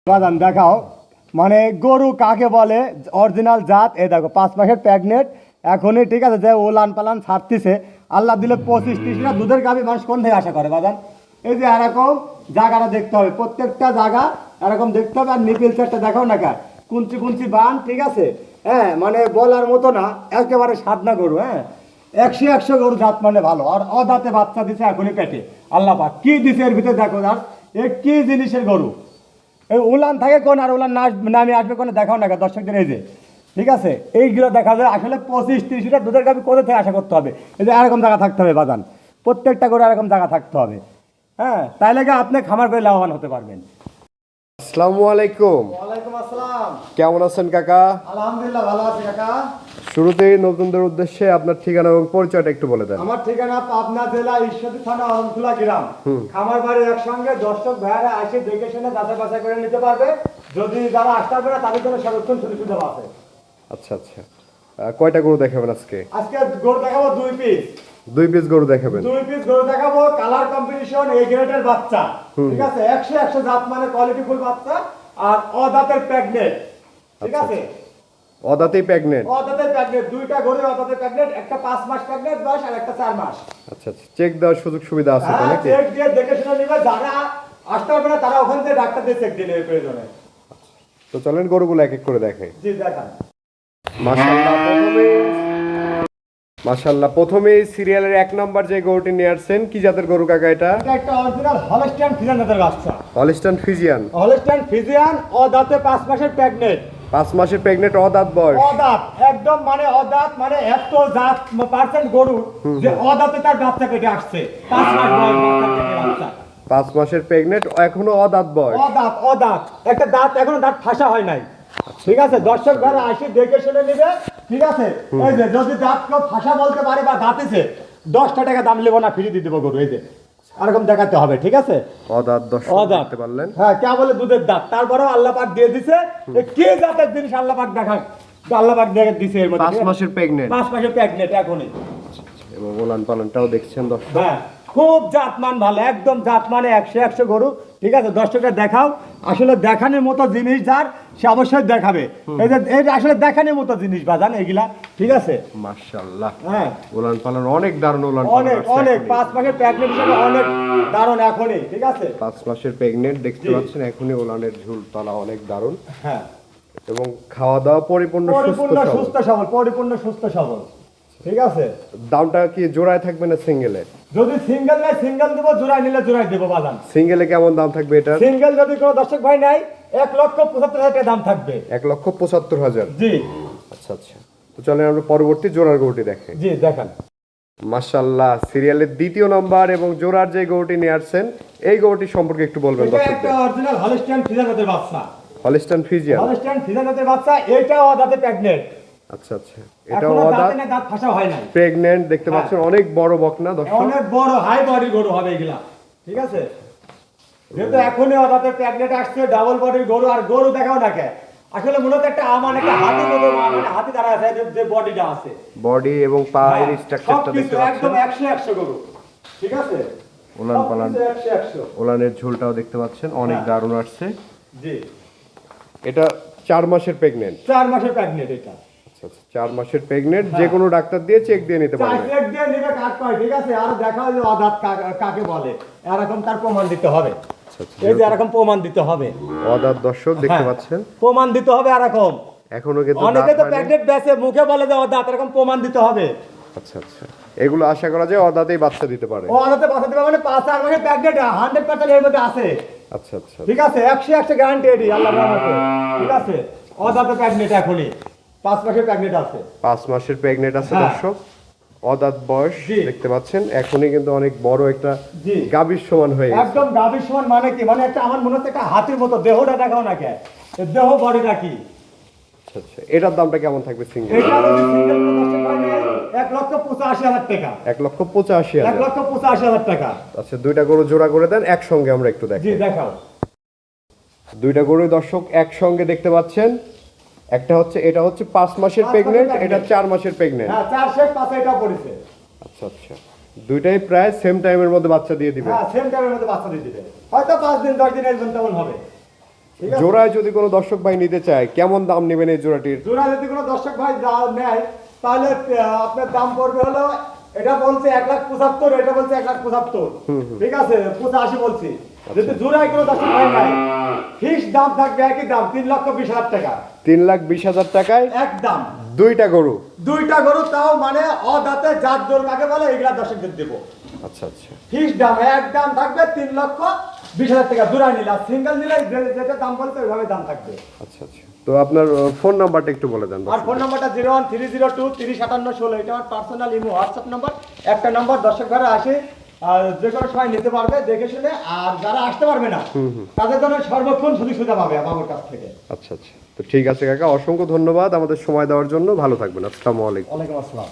বাদান দেখাও মানে গরু কাকে বলে অরিজিনাল জাত। এই দেখো 5 মাসের প্রেগনেন্ট এখনই, ঠিক আছে, যে ওলান পালান ছাড়তেছে। আল্লাহ দিলে 25-30 দুধের গাভী মানুষ কোন থেকে আশা করে বাদান? এই যে এরকম জায়গাটা দেখতে হবে, প্রত্যেকটা জায়গা এরকম দেখতে হবে। আর নিপিল সেটটা দেখাও না, কুঞ্চি কুঞ্চি বান, ঠিক আছে। হ্যাঁ, মানে বলার মতো না, একেবারে সাধনা গরু। হ্যাঁ, 100 গরু জাত মানে ভালো। আর অদাতে বাচ্চা দিছে এখনই পেটে। আল্লাহ পাক কি দিছে এর ভিতরে দেখো, আর এ কি জিনিসের গরু। এই উলান থাকে কোন, আর উলান নামে আসবে কোন দেখাও না দর্শকদের। এই যে, ঠিক আছে, এইগুলো দেখা যায়। আসলে 25-30 লিটার দুধের গাভী কোথা থেকে আশা করতে হবে? এই যে এরকম জায়গা থাকতে হবে বাদান, প্রত্যেকটা করে এরকম জায়গা থাকতে হবে। হ্যাঁ, তাইলে আপনি খামার করে লাভবান হতে পারবেন। আসসালামু আলাইকুম। ওয়ালাইকুম আসসালাম। কেমন আছেন কাকা? আলহামদুলিল্লাহ ভালো আছি কাকা। শুরুতেই নতুনদের উদ্দেশ্যে আপনার ঠিকানা এবং পরিচয়টা একটু বলে দেন। আমার ঠিকানা পাবনা জেলা ঈশ্বরদী থানা অরণখোলা গ্রাম। খামার বাড়ি একসঙ্গে। দর্শক ভাইয়ারা এসে দেখে শুনে যাচাই বাছাই করে নিতে পারবে। যদি যারা আসতে পারবে না তাদের জন্য সর্বোচ্চ সুবিধা আছে। আচ্ছা আচ্ছা, কয়টা গরু দেখাবেন আজকে? আজকে গরু দেখাবো 2 পিস। 2 পিস গরু দেখাবেন? 2 পিস গরু দেখাবো। কালার কম্বিনেশন এ গ্রেডের বাচ্চা, ঠিক আছে। 100 জাত মানে কোয়ালিটি ফুল বাচ্চা। আর অদাতের প্রেগনেন্ট, ঠিক আছে। অদাতেই প্রেগনেন্ট? অদাতের প্রেগনেন্ট, দুইটা গরু অদাতের প্রেগনেন্ট। একটা 5 মাস প্রেগনেন্ট বয়স, আর একটা 4 মাস। আচ্ছা আচ্ছা, চেক দেওয়ার সুযোগ সুবিধা আছে তো নাকি? চেক দিয়ে দেখে শুনে নিবে। যারা আসতে পারবে না তারা ওখান থেকে ডাক্তার দিয়ে চেক দিয়ে নেবে প্রয়োজনে। তো চলেন গরুগুলো এক এক করে দেখাই। জি দেখান। মাশাআল্লাহ, প্রথমেই সিরিয়ালের 1 নাম্বার যে গরুটি নিয়ে আসছেন, কি জাতের গরু কাকা এটা? এটা একটা অরিজিনাল হলস্টাইন ফ্রিজিয়ান জাতের বাচ্চা। Holstein Friesian? হলস্টাইন ফ্রিজিয়ান অদাতে 5 মাসের প্রেগনেন্ট। 5 মাসের প্রেগনেন্ট, অদাঁত বয়স? অদাঁত, একদম মানে অদাঁত, মানে এত জাত পার্সেন্ট গরু যে অদাঁতে তার বাচ্চা পেটে আসছে। 5 মাস বয়স বাচ্চা পেটে বাচ্চা। 5 মাসের প্রেগনেন্ট, এখনো অদাঁত বয়স? অদাঁত একটা দাঁত এখনো দাঁত ফাঁসা হয় নাই, ঠিক আছে। দর্শক ভাইরা আসি দেখে শুনে নিবে, ঠিক আছে। এই যে যদি দাঁত কেউ ফাঁসা বলতে পারে বা দাঁতেছে, 10টা টাকা দাম নেবো না, ফ্রি দিয়ে দেবো গরু। এই যে এরকম দেখাতে হবে, ঠিক আছে। অদাঁত দর্শক দেখতে পারলেন? হ্যাঁ, কে বলে দুধের দাঁত, তারপরেও আল্লাহ পাক দিয়ে দিছে। কি জাতের জিনিস আল্লাহ পাক দেখা, আল্লাহ পাক দেখে দিছে এর মধ্যে। 5 মাসের প্রেগনেন্ট? 5 মাসের প্রেগনেন্ট এখনই। এবং ওলান পালনটাও দেখছেন দর্শক? হ্যাঁ, খুব জাতমান ভালো, একদম জাতমানে 100 গরু, ঠিক আছে। দর্শকরা দেখাও, আসলে দেখানোর মতো জিনিস যার, সে অবশ্যই দেখাবে। এই যে এটা আসলে দেখানোর মতো জিনিস বাজান এগুলা, ঠিক আছে। মাশাআল্লাহ, হ্যাঁ, ওলান পালন অনেক দারুণ। ওলান অনেক অনেক 5 মাসের প্রেগনেন্ট হিসেবে অনেক দারুণ এখনই, ঠিক আছে। 5 মাসের প্রেগনেন্ট দেখতে পাচ্ছেন, এখনই ওলানের ঝুল তলা অনেক দারুণ। হ্যাঁ, এবং খাওয়া দাওয়া পরিপূর্ণ সুস্থ সবল, পরিপূর্ণ সুস্থ সবল, ঠিক আছে। দামটা কি জোড়ায় থাকবে না সিঙ্গেলে? যদি সিঙ্গেল নেয় সিঙ্গেল দেবো, জোড়ায় নিলে জোড়ায় দেবো বাজান। সিঙ্গেলে কেমন দাম থাকবে এটা? সিঙ্গেল যদি কোনো দর্শক ভাই নাই, 1,75,000 টাকা দাম থাকবে। 1,75,000? জি। আচ্ছা আচ্ছা, তো চলেন আমরা পরবর্তী জোড়ার গরুটি দেখাই। জি দেখান। মাশাআল্লাহ, সিরিয়ালের 2য় নাম্বার এবং জোড়ার যে গরুটি নিয়ে আসছেন, এই গরুটি সম্পর্কে একটু বলবেন এটা একটা দর্শকদের। অরিজিনাল হলস্টাইন ফ্রিজিয়ান জাতের বাচ্চা। Holstein Friesian? হলস্টাইন ফ্রিজিয়ান জাতের বাচ্চা, এটাও অদাঁতে প্রেগনেন্ট। আচ্ছা আচ্ছা, এটাও দাঁত ফাঁসা হয় নাই, প্রেগনেন্ট দেখতে পাচ্ছেন। অনেক বড় বকনা দর্শক, অনেক বড় হাই বডি গরু হবে এগুলা, ঠিক আছে। যেহেতু এখনই অদাঁতে প্রেগনেন্ট আসছে, ডাবল বডির গরু। আর গরু দেখাও না কে, আসলে মূলত একটা একটা হাতি গরু, মানে হাতি দ্বারা আছে যে বডিটা আছে, বডি এবং পায়ের স্ট্রাকচারটা দেখতে পাচ্ছেন। একদম 100 গরু, ঠিক আছে। ওলান পালান, 100 ওলানের ঝুলটাও দেখতে পাচ্ছেন অনেক দারুণ আসছে। জি। এটা 4 মাসের প্রেগনেন্ট? 4 মাসের প্রেগনেন্ট এটা। আচ্ছা আচ্ছা, 4 মাসের প্রেগনেন্ট, যে কোনো ডাক্তার দিয়ে চেক দিয়ে নিতে পারবে? চেক দিয়ে নিবে, কাট পায়, ঠিক আছে। আর দেখাও যে অদাঁত কাকে বলে, এরকম তার প্রমাণ দিতে হবে। আচ্ছা আচ্ছা, এই যে এরকম প্রমাণ দিতে হবে। অদাঁত দর্শক দেখতে পাচ্ছেন, প্রমাণ দিতে হবে এরকম। এখনো কিন্তু অনেকে তো প্রেগনেন্ট বেসে মুখে বলে যে অদাঁত, এরকম প্রমাণ দিতে হবে। আচ্ছা আচ্ছা, এগুলো আশা করা যায় অদাঁতেই বাচ্চা দিতে পারে? অদাঁতে বাচ্চা দিতে পারে, মানে 5 মাসের প্রেগনেন্ট 100% এর মধ্যে আছে। আচ্ছা আচ্ছা, ঠিক আছে, 100 গ্যারান্টি এডি আল্লাহর রহমতে, ঠিক আছে। অদাঁতে প্রেগনেন্ট এখনই 5 মাসের প্রেগনেন্ট আছে। 5 মাসের প্রেগনেন্ট আছে দর্শক, অদাঁত বয়স দেখতে পাচ্ছেন। এখনই কিন্তু অনেক বড় একটা গাভীর সমান হয়ে গেছে। একদম গাভীর সমান, মানে কি, মানে একটা আমার মনে হচ্ছে একটা হাতির মতো। দেহটা দেখাও না কে, দেহ বডিটা কি। আচ্ছা আচ্ছা, এটার দামটা কেমন থাকবে সিঙ্গেল? এটা যদি সিঙ্গেল দর্শক ভাই নেয়, 1,85,000 টাকা। 1,85,000? 1,85,000 টাকা। আচ্ছা, 2টা গরু জোড়া করে দেন একসঙ্গে, আমরা একটু দেখি। জি দেখাও। 2টা গরু দর্শক একসঙ্গে দেখতে পাচ্ছেন। একটা হচ্ছে, এটা হচ্ছে 5 মাসের প্রেগনেন্ট, এটা 4 মাসের প্রেগনেন্ট। হ্যাঁ, 4 শেষ 5 এটা পড়েছে। আচ্ছা আচ্ছা, দুইটাই প্রায় সেম টাইমের মধ্যে বাচ্চা দিয়ে দিবে? হ্যাঁ, সেম টাইমের মধ্যে বাচ্চা দিয়ে দিবে। হয়তো 5 দিন 10 দিন এর তেমন হবে। ঠিক আছে? জোড়ায় যদি কোনো দর্শক ভাই নিতে চায় কেমন দাম নেবেন এই জোড়াটির? জোড়া যদি কোনো দর্শক ভাই নেয় তাহলে আপনার দাম পড়বে হলো, এটা বলছে 1,75,000, এটা বলছে 1,75,000, ঠিক আছে 85 বলছি। যদি জোড়ায় কোনো দর্শক ভাই নেয় ফিক্স দাম থাকবে একই দাম 3,20,000 টাকা 3,20,000 টাকায় একদম। দুইটা গরু। দুইটা গরু, তাও মানে অদাতে জাত দর কাকে বলে এগুলা দর্শকদের দেবো। আচ্ছা আচ্ছা, ফিক্স দাম একদম থাকবে 3,20,000 টাকা জোড়া নিলে, সিঙ্গেল নিলে যেটা দাম বলছে ওইভাবে দাম থাকবে। আচ্ছা আচ্ছা। তো আপনার ফোন নাম্বারটা একটু বলে দেন। আর ফোন নাম্বারটা 01302 305816, এটা আমার পার্সোনাল ইমো হোয়াটসঅ্যাপ নাম্বার। একটা নাম্বার দর্শক ঘরে আসে যে কোনো সময় নিতে পারবে দেখে শুনে, আর যারা আসতে পারবে না তাদের জন্য সর্বক্ষণ সুযোগ সুবিধা পাবে আমার কাছ থেকে। আচ্ছা আচ্ছা, তো ঠিক আছে কাকা, অসংখ্য ধন্যবাদ আমাদের সময় দেওয়ার জন্য। ভালো থাকবেন। আসসালামু আলাইকুম। ওয়ালাইকুম আসসালাম।